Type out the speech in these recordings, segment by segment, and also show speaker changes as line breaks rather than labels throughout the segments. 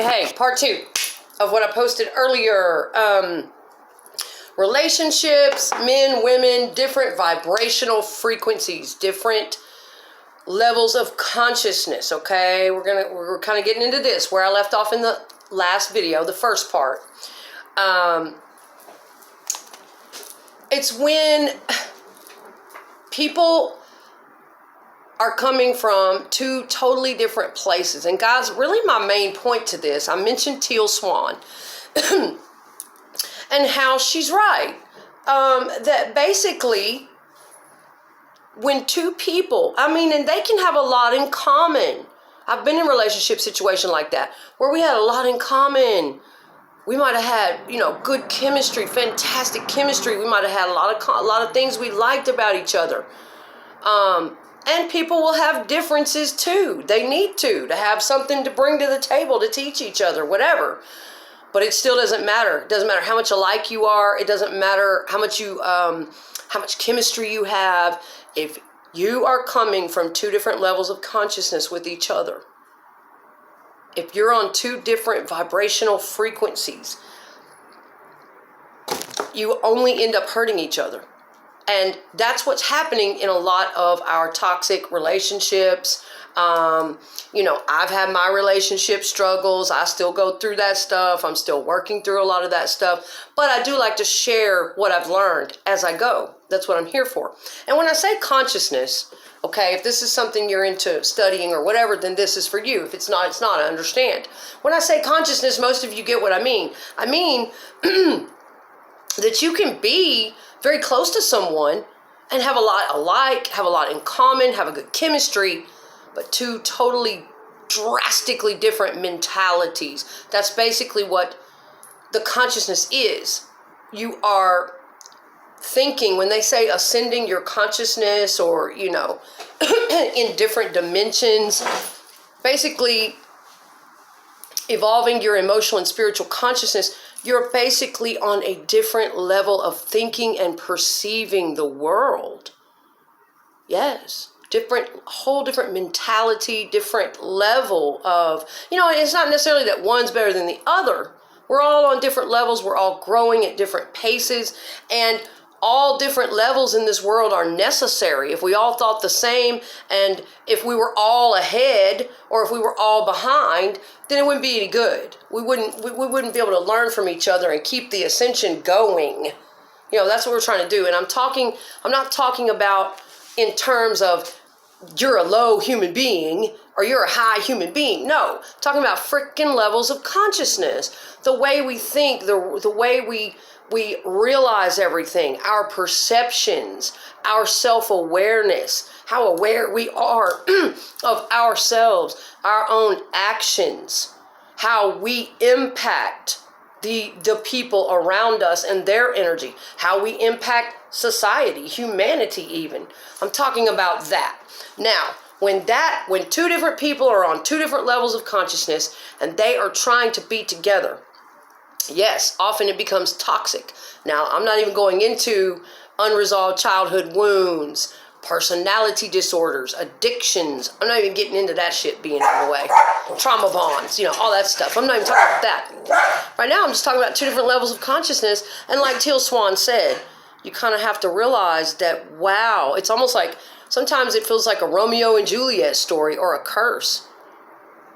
Hey, part 2 of what I posted earlier. Relationships, men, women, different vibrational frequencies, different levels of consciousness, okay? We're kind of getting into this, where I left off in the last video, the first part. It's when people are coming from two totally different places. And guys, really my main point to this, I mentioned Teal Swan and how she's right. That basically when two people, and they can have a lot in common. I've been in a relationship situation like that where we had a lot in common. We might have had, good chemistry, fantastic chemistry. We might have had a lot of things we liked about each other. And people will have differences too. They need to have something to bring to the table to teach each other, whatever. But it still doesn't matter. It doesn't matter how much alike you are. It doesn't matter how much chemistry you have. If you are coming from two different levels of consciousness with each other, if you're on two different vibrational frequencies, you only end up hurting each other. And that's what's happening in a lot of our toxic relationships. I've had my relationship struggles. I still go through that stuff. I'm still working through a lot of that stuff. But I do like to share what I've learned as I go. That's what I'm here for. And when I say consciousness, okay, if this is something you're into studying or whatever, then this is for you. If it's not, it's not. I understand. When I say consciousness, most of you get what I mean. I mean that you can be very close to someone and have a lot alike, have a lot in common, have a good chemistry, but two totally drastically different mentalities. That's basically what the consciousness is. You are thinking, when they say ascending your consciousness or, in different dimensions, basically evolving your emotional and spiritual consciousness, you're basically on a different level of thinking and perceiving the world. Yes. Whole different mentality, different level of, it's not necessarily that one's better than the other. We're all on different levels. We're all growing at different paces, and all different levels in this world are necessary. If we all thought the same, and if we were all ahead or if we were all behind, then it wouldn't be any good. We wouldn't be able to learn from each other and keep the ascension going. That's what we're trying to do. And I'm not talking about in terms of you're a low human being or you're a high human being. No, I'm talking about freaking levels of consciousness. The way we think, the way we realize everything, our perceptions, our self-awareness, how aware we are of ourselves, our own actions, how we impact the people around us and their energy, how we impact society, humanity even. I'm talking about that. Now, when two different people are on two different levels of consciousness and they are trying to be together, yes, often it becomes toxic. Now, I'm not even going into unresolved childhood wounds, personality disorders, addictions. I'm not even getting into that shit being in the way. Trauma bonds, all that stuff. I'm not even talking about that. Right now, I'm just talking about two different levels of consciousness. And like Teal Swan said, you kind of have to realize that, wow, it's almost like sometimes it feels like a Romeo and Juliet story or a curse.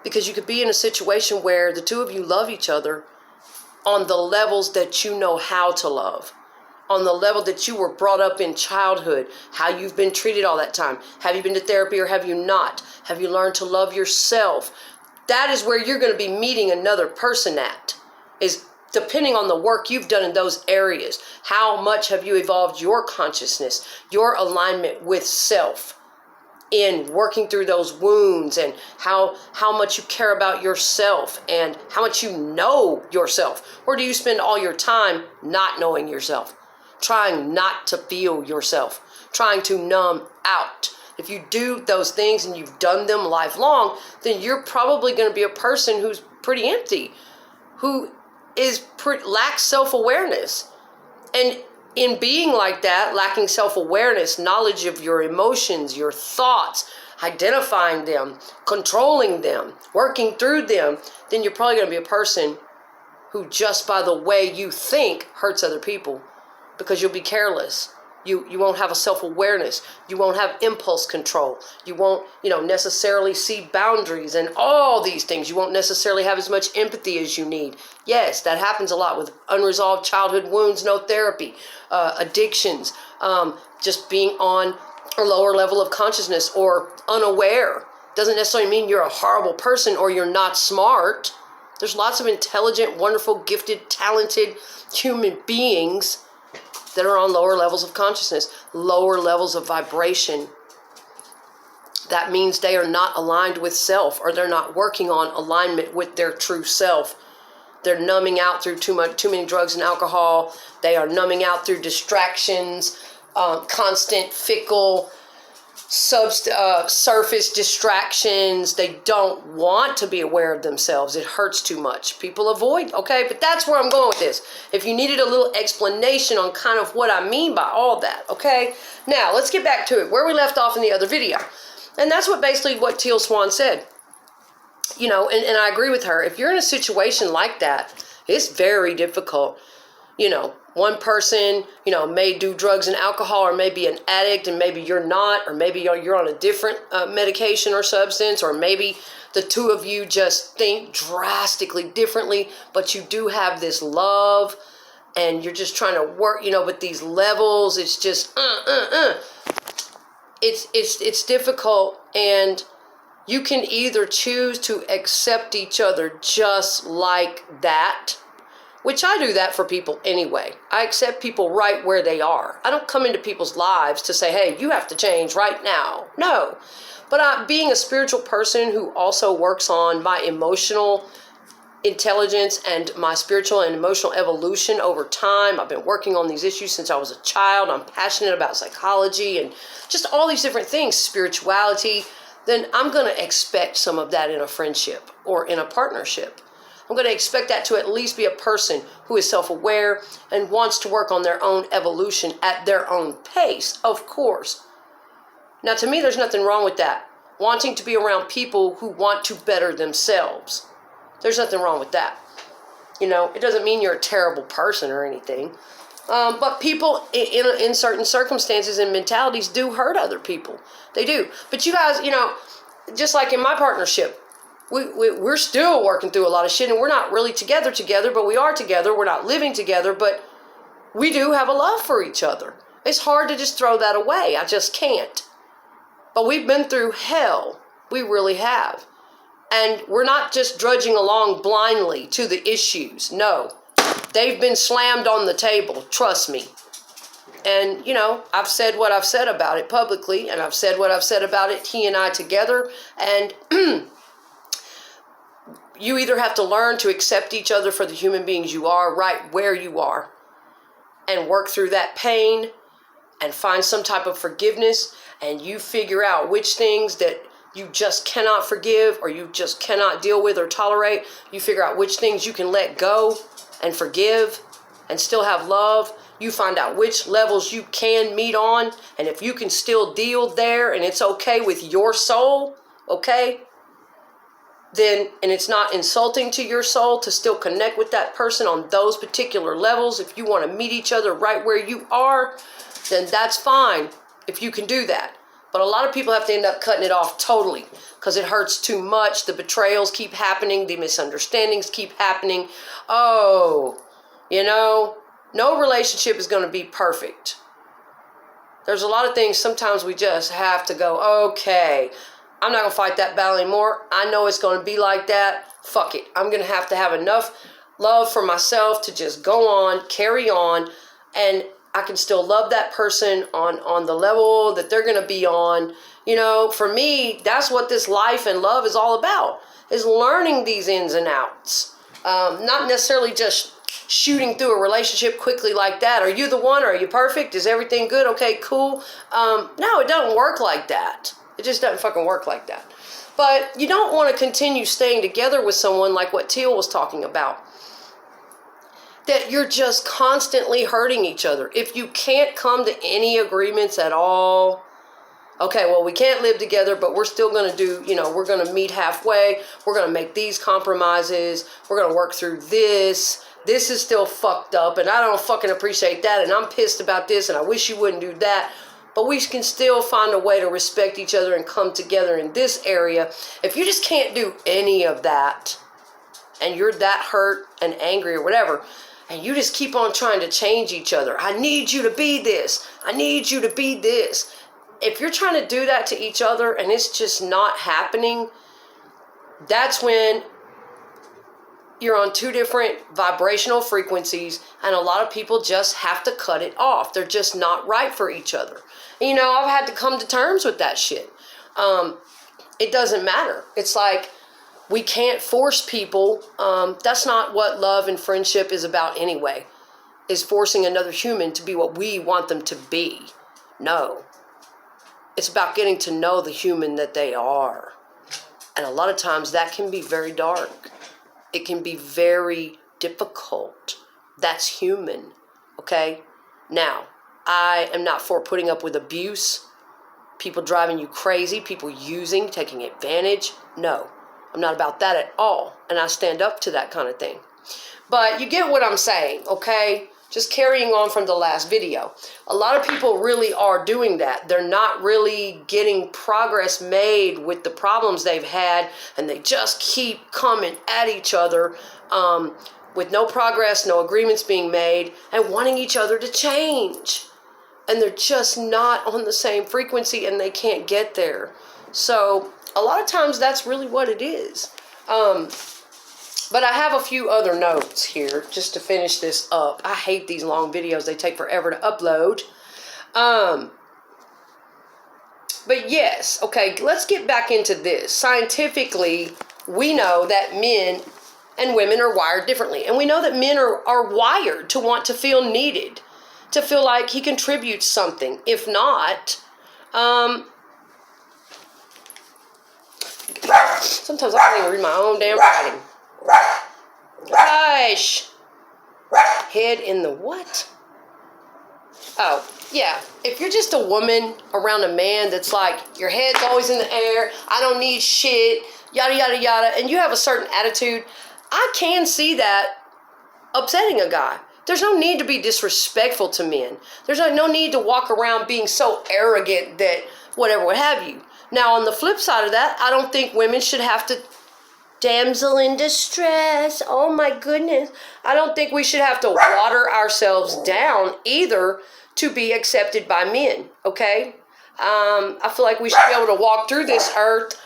Because you could be in a situation where the two of you love each other on the levels that you know how to love, on the level that you were brought up in childhood, how you've been treated all that time. Have you been to therapy or have you not? Have you learned to love yourself? That is where you're going to be meeting another person at, is depending on the work you've done in those areas. How much have you evolved your consciousness, your alignment with self, in working through those wounds, and how much you care about yourself and how much you know yourself? Or do you spend all your time not knowing yourself, trying not to feel yourself, trying to numb out? If you do those things and you've done them lifelong, then you're probably going to be a person who's pretty empty, who lacks self-awareness. And in being like that, lacking self-awareness, knowledge of your emotions, your thoughts, identifying them, controlling them, working through them, then you're probably going to be a person who just by the way you think hurts other people, because you'll be careless. You won't have a self-awareness. You won't have impulse control. You won't, necessarily see boundaries and all these things. You won't necessarily have as much empathy as you need. Yes, that happens a lot with unresolved childhood wounds, no therapy, addictions, just being on a lower level of consciousness or unaware. Doesn't necessarily mean you're a horrible person or you're not smart. There's lots of intelligent, wonderful, gifted, talented human beings that are on lower levels of consciousness, lower levels of vibration. That means they are not aligned with self, or they're not working on alignment with their true self. They're numbing out through too many drugs and alcohol. They are numbing out through distractions, constant, fickle, surface distractions. They don't want to be aware of themselves. It hurts too much. People avoid, okay? But that's where I'm going with this. If you needed a little explanation on kind of what I mean by all that, okay? Now, let's get back to it, where we left off in the other video. And that's basically what Teal Swan said. And I agree with her. If you're in a situation like that, it's very difficult. One person, may do drugs and alcohol, or maybe an addict, and maybe you're not, or maybe you're on a different medication or substance, or maybe the two of you just think drastically differently, but you do have this love, and you're just trying to work, with these levels. It's just, It's difficult, and you can either choose to accept each other just like that, which I do that for people anyway. I accept people right where they are. I don't come into people's lives to say, hey, you have to change right now. No. But being a spiritual person who also works on my emotional intelligence and my spiritual and emotional evolution over time. I've been working on these issues since I was a child. I'm passionate about psychology and just all these different things, spirituality. Then I'm going to expect some of that in a friendship or in a partnership. I'm going to expect that to at least be a person who is self-aware and wants to work on their own evolution at their own pace, of course. Now, to me, there's nothing wrong with that. Wanting to be around people who want to better themselves. There's nothing wrong with that. It doesn't mean you're a terrible person or anything. But people in certain circumstances and mentalities do hurt other people. They do. But you guys, just like in my partnership, we're still working through a lot of shit, and we're not really together, but we are together. We're not living together, but we do have a love for each other. It's hard to just throw that away. I just can't. But we've been through hell. We really have. And we're not just drudging along blindly to the issues. No. They've been slammed on the table. Trust me. And, I've said what I've said about it publicly, and I've said what I've said about it, he and I together. And you either have to learn to accept each other for the human beings you are, right where you are, and work through that pain and find some type of forgiveness, and you figure out which things that you just cannot forgive or you just cannot deal with or tolerate. You figure out which things you can let go and forgive and still have love. You find out which levels you can meet on, and if you can still deal there and it's okay with your soul, okay? Then, and it's not insulting to your soul to still connect with that person on those particular levels. If you want to meet each other right where you are, then that's fine if you can do that. But a lot of people have to end up cutting it off totally because it hurts too much. The betrayals keep happening. The misunderstandings keep happening. Oh, no relationship is going to be perfect. There's a lot of things sometimes we just have to go, okay, I'm not going to fight that battle anymore. I know it's going to be like that. Fuck it. I'm going to have enough love for myself to just go on, carry on, and I can still love that person on the level that they're going to be on. For me, that's what this life and love is all about, is learning these ins and outs. Not necessarily just shooting through a relationship quickly like that. Are you the one? Are you perfect? Is everything good? Okay, cool. No, it doesn't work like that. It just doesn't fucking work like that. But you don't want to continue staying together with someone like what Teal was talking about, that you're just constantly hurting each other. If you can't come to any agreements at all, Okay, well, we can't live together, but we're still going to do, we're going to meet halfway. We're going to make these compromises. We're going to work through this. This is still fucked up, and I don't fucking appreciate that, and I'm pissed about this, and I wish you wouldn't do that. But we can still find a way to respect each other and come together in this area. If you just can't do any of that, and you're that hurt and angry or whatever, and you just keep on trying to change each other. I need you to be this. I need you to be this. If you're trying to do that to each other and it's just not happening, that's when you're on two different vibrational frequencies, and a lot of people just have to cut it off. They're just not right for each other. And, I've had to come to terms with that shit. It doesn't matter. It's like, we can't force people. That's not what love and friendship is about anyway, is forcing another human to be what we want them to be. No. It's about getting to know the human that they are. And a lot of times that can be very dark. It can be very difficult. That's human. Okay? Now, I am not for putting up with abuse, people driving you crazy, people using, taking advantage. No. I'm not about that at all. And I stand up to that kind of thing. But you get what I'm saying, okay? Just carrying on from the last video. A lot of people really are doing that. They're not really getting progress made with the problems they've had, and they just keep coming at each other with no progress, no agreements being made, and wanting each other to change. And they're just not on the same frequency, and they can't get there. So a lot of times that's really what it is. But I have a few other notes here just to finish this up. I hate these long videos. They take forever to upload. But yes, okay, let's get back into this. Scientifically, we know that men and women are wired differently. And we know that men are wired to want to feel needed, to feel like he contributes something. If not, sometimes I can't even read my own damn writing. Hush! Head in the what? Oh, yeah. If you're just a woman around a man that's like, your head's always in the air, I don't need shit, yada, yada, yada, and you have a certain attitude, I can see that upsetting a guy. There's no need to be disrespectful to men. There's no need to walk around being so arrogant that whatever, what have you. Now, on the flip side of that, I don't think women should have to damsel in distress. Oh my goodness. I don't think we should have to water ourselves down either to be accepted by men, okay? I feel like we should be able to walk through this earth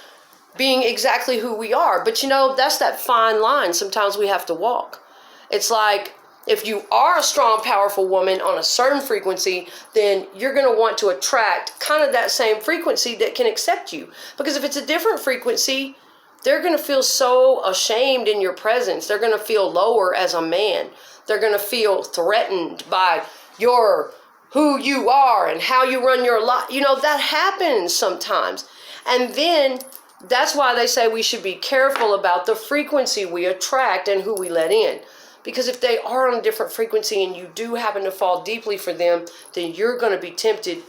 being exactly who we are. But that's that fine line sometimes we have to walk. It's like, if you are a strong, powerful woman on a certain frequency, then you're going to want to attract kind of that same frequency that can accept you. Because if it's a different frequency, they're going to feel so ashamed in your presence. They're going to feel lower as a man. They're going to feel threatened by who you are and how you run your life. That happens sometimes. And then that's why they say we should be careful about the frequency we attract and who we let in. Because if they are on a different frequency and you do happen to fall deeply for them, then you're going to be tempted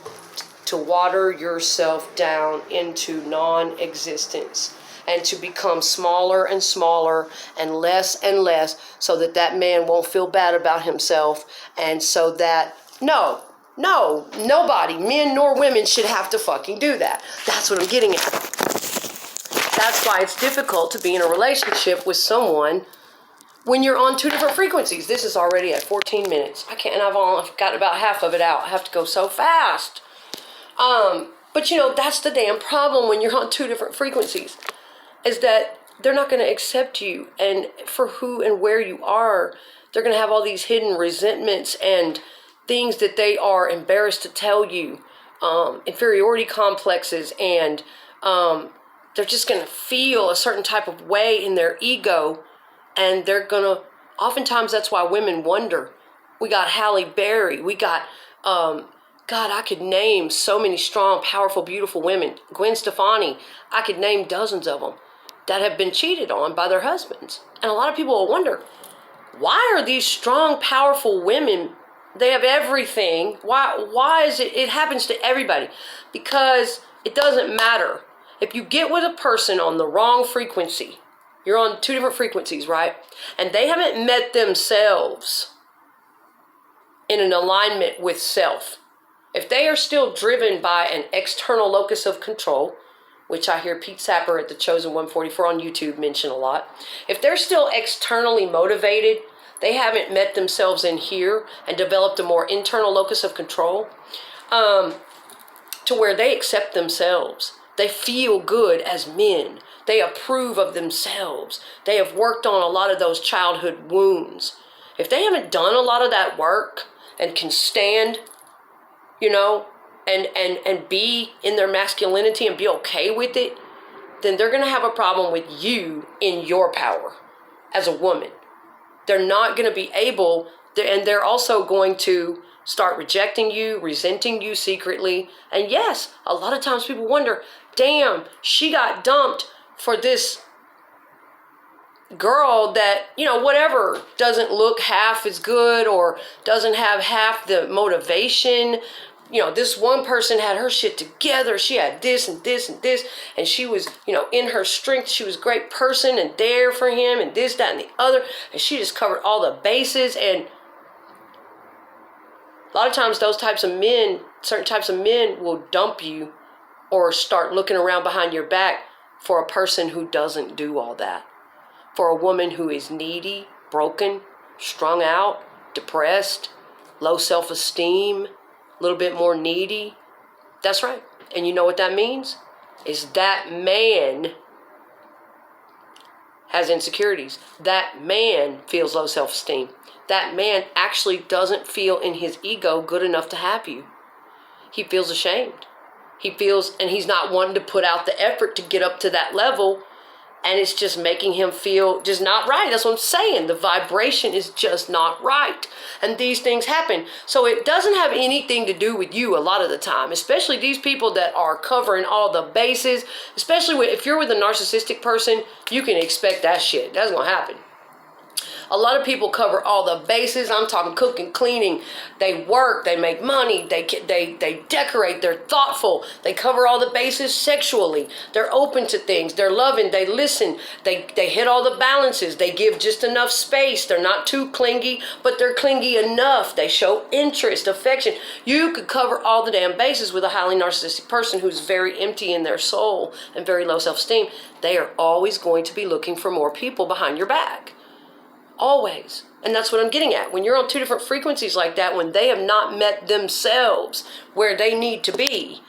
to water yourself down into non-existence. And to become smaller and smaller and less, so that man won't feel bad about himself. And so that, nobody, men nor women, should have to fucking do that. That's what I'm getting at. That's why it's difficult to be in a relationship with someone when you're on two different frequencies. This is already at 14 minutes. I've only got about half of it out. I have to go so fast. But that's the damn problem when you're on two different frequencies. Is that they're not going to accept you and for who and where you are. They're going to have all these hidden resentments and things that they are embarrassed to tell you, inferiority complexes, and they're just going to feel a certain type of way in their ego, and they're going to, oftentimes that's why women wonder. We got Halle Berry, we got, God, I could name so many strong, powerful, beautiful women. Gwen Stefani, I could name dozens of them that have been cheated on by their husbands. And a lot of people will wonder, why are these strong, powerful women, they have everything, why is it happens to everybody? Because It doesn't matter. If you get with a person on the wrong frequency, you're on two different frequencies, right? And they haven't met themselves in an alignment with self. If they are still driven by an external locus of control, which I hear Pete Sapper at the Chosen 144 on YouTube mention a lot. If they're still externally motivated, they haven't met themselves in here and developed a more internal locus of control, to where they accept themselves. They feel good as men. They approve of themselves. They have worked on a lot of those childhood wounds. If they haven't done a lot of that work and can stand, and be in their masculinity and be okay with it, then they're going to have a problem with you in your power as a woman. They're not going to be able, and they're also going to start rejecting you, resenting you secretly. And yes, a lot of times people wonder, damn, she got dumped for this girl that, whatever, doesn't look half as good or doesn't have half the motivation. This one person had her shit together. She had this and this and this. And she was, in her strength. She was a great person and there for him and this, that, and the other. And she just covered all the bases. And a lot of times those types of men, certain types of men will dump you or start looking around behind your back for a person who doesn't do all that. For a woman who is needy, broken, strung out, depressed, low self-esteem, a little bit more needy. That's right. And you know what that means? Is that man has insecurities. That man feels low self-esteem. That man actually doesn't feel in his ego good enough to have you. He feels ashamed. He feels, and he's not wanting to put out the effort to get up to that level. And it's just making him feel just not right. That's what I'm saying. The vibration is just not right. And these things happen. So it doesn't have anything to do with you a lot of the time, especially these people that are covering all the bases, especially if you're with a narcissistic person, you can expect that shit. That's going to happen. A lot of people cover all the bases. I'm talking cooking, cleaning. They work, they make money, they decorate, they're thoughtful. They cover all the bases sexually. They're open to things. They're loving, they listen. They hit all the balances. They give just enough space. They're not too clingy, but they're clingy enough. They show interest, affection. You could cover all the damn bases with a highly narcissistic person who's very empty in their soul and very low self-esteem. They are always going to be looking for more people behind your back. Always. And that's what I'm getting at. When you're on two different frequencies like that, when they have not met themselves where they need to be,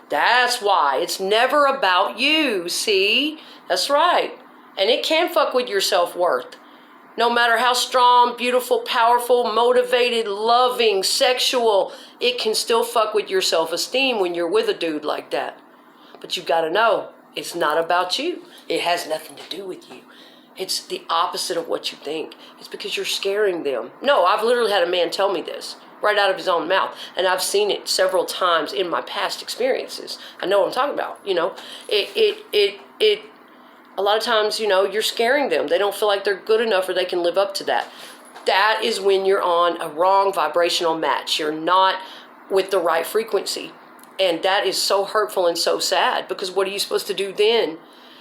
that's why. It's never about you, see? That's right. And it can fuck with your self-worth. No matter how strong, beautiful, powerful, motivated, loving, sexual, it can still fuck with your self-esteem when you're with a dude like that. But you gotta know, it's not about you. It has nothing to do with you. It's the opposite of what you think. It's because you're scaring them. No, I've literally had a man tell me this right out of his own mouth. And I've seen it several times in my past experiences. I know what I'm talking about. A lot of times, you're scaring them. They don't feel like they're good enough or they can live up to that. That is when you're on a wrong vibrational match. You're not with the right frequency. And that is so hurtful and so sad, because what are you supposed to do then?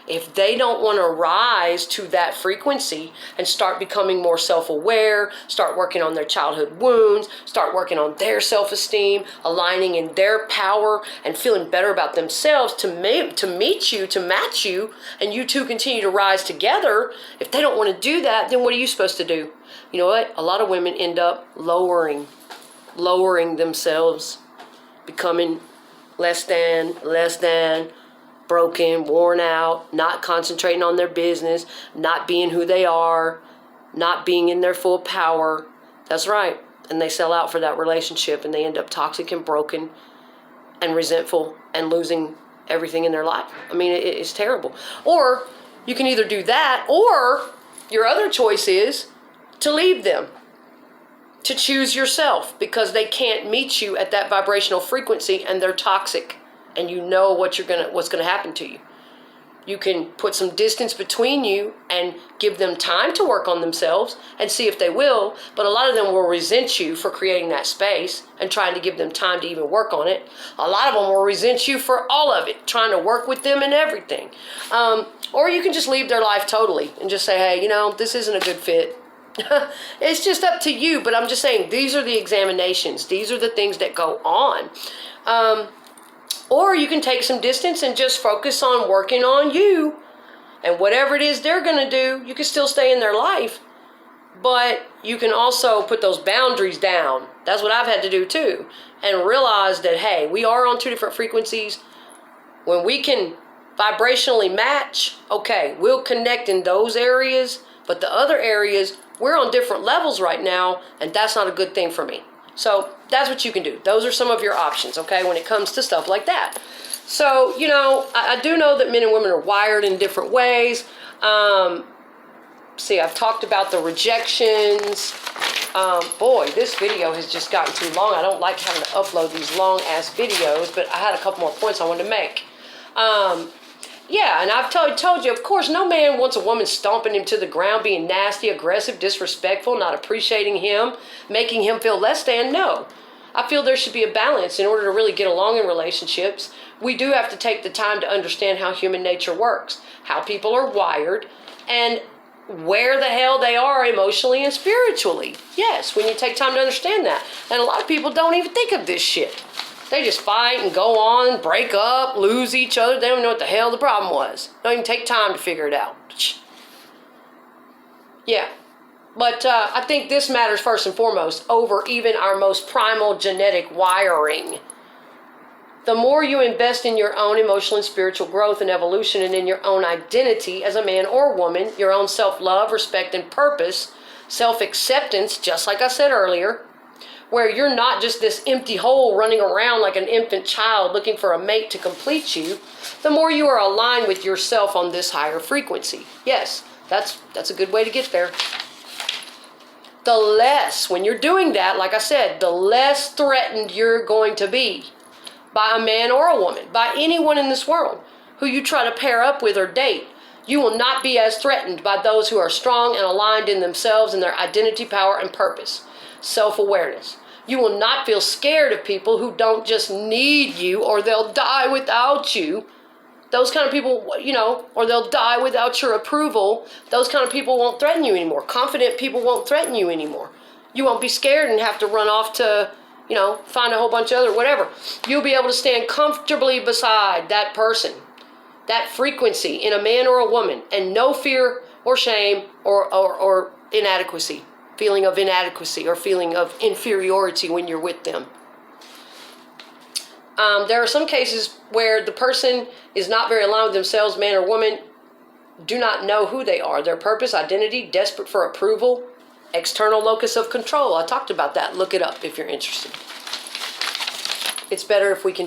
If they don't want to rise to that frequency and start becoming more self-aware, start working on their childhood wounds, start working on their self-esteem, aligning in their power and feeling better about themselves to meet you, to match you, and you two continue to rise together, if they don't want to do that, then what are you supposed to do? You know what? A lot of women end up lowering themselves, becoming less than, broken, worn out, not concentrating on their business, not being who they are, not being in their full power. That's right. And they sell out for that relationship and they end up toxic and broken and resentful and losing everything in their life. I mean, it's terrible. Or you can either do that, or your other choice is to leave them, to choose yourself, because they can't meet you at that vibrational frequency and they're toxic. And you know what's going to happen to you. You can put some distance between you and give them time to work on themselves and see if they will. But a lot of them will resent you for creating that space and trying to give them time to even work on it. A lot of them will resent you for all of it, trying to work with them and everything. Or you can just leave their life totally and just say, hey, you know, this isn't a good fit. It's just up to you. But I'm just saying, these are the examinations. These are the things that go on. Or you can take some distance and just focus on working on you. And whatever it is they're going to do, you can still stay in their life. But you can also put those boundaries down. That's what I've had to do too. And realize that, hey, we are on two different frequencies. When we can vibrationally match, okay, we'll connect in those areas. But the other areas, we're on different levels right now. And that's not a good thing for me. So that's what you can do. Those are some of your options, okay, when it comes to stuff like that. So, you know, I do know that men and women are wired in different ways. See, I've talked about the rejections. Boy, this video has just gotten too long. I don't like having to upload these long-ass videos, but I had a couple more points I wanted to make. Yeah, and I've told you, of course, no man wants a woman stomping him to the ground, being nasty, aggressive, disrespectful, not appreciating him, making him feel less than. No. I feel there should be a balance in order to really get along in relationships. We do have to take the time to understand how human nature works, how people are wired, and where the hell they are emotionally and spiritually. Yes, when you take time to understand that. And a lot of people don't even think of this shit. They just fight and go on, break up, lose each other. They don't know what the hell the problem was. Don't even take time to figure it out. Yeah. But I think this matters first and foremost over even our most primal genetic wiring. The more you invest in your own emotional and spiritual growth and evolution and in your own identity as a man or woman, your own self-love, respect, and purpose, self-acceptance, just like I said earlier, where you're not just this empty hole running around like an infant child looking for a mate to complete you, the more you are aligned with yourself on this higher frequency. Yes, that's a good way to get there. The less, when you're doing that, like I said, the less threatened you're going to be by a man or a woman, by anyone in this world who you try to pair up with or date. You will not be as threatened by those who are strong and aligned in themselves and their identity, power, and purpose. Self-awareness. You will not feel scared of people who don't just need you or they'll die without you. Those kind of people, you know, or they'll die without your approval. Those kind of people won't threaten you anymore. Confident people won't threaten you anymore. You won't be scared and have to run off to, you know, find a whole bunch of other whatever. You'll be able to stand comfortably beside that person, that frequency in a man or a woman, and no fear or shame or inadequacy. Feeling of inadequacy or feeling of inferiority when you're with them. There are some cases where the person is not very aligned with themselves, man or woman, do not know who they are, their purpose, identity, desperate for approval, external locus of control. I talked about that. Look it up if you're interested. It's better if we can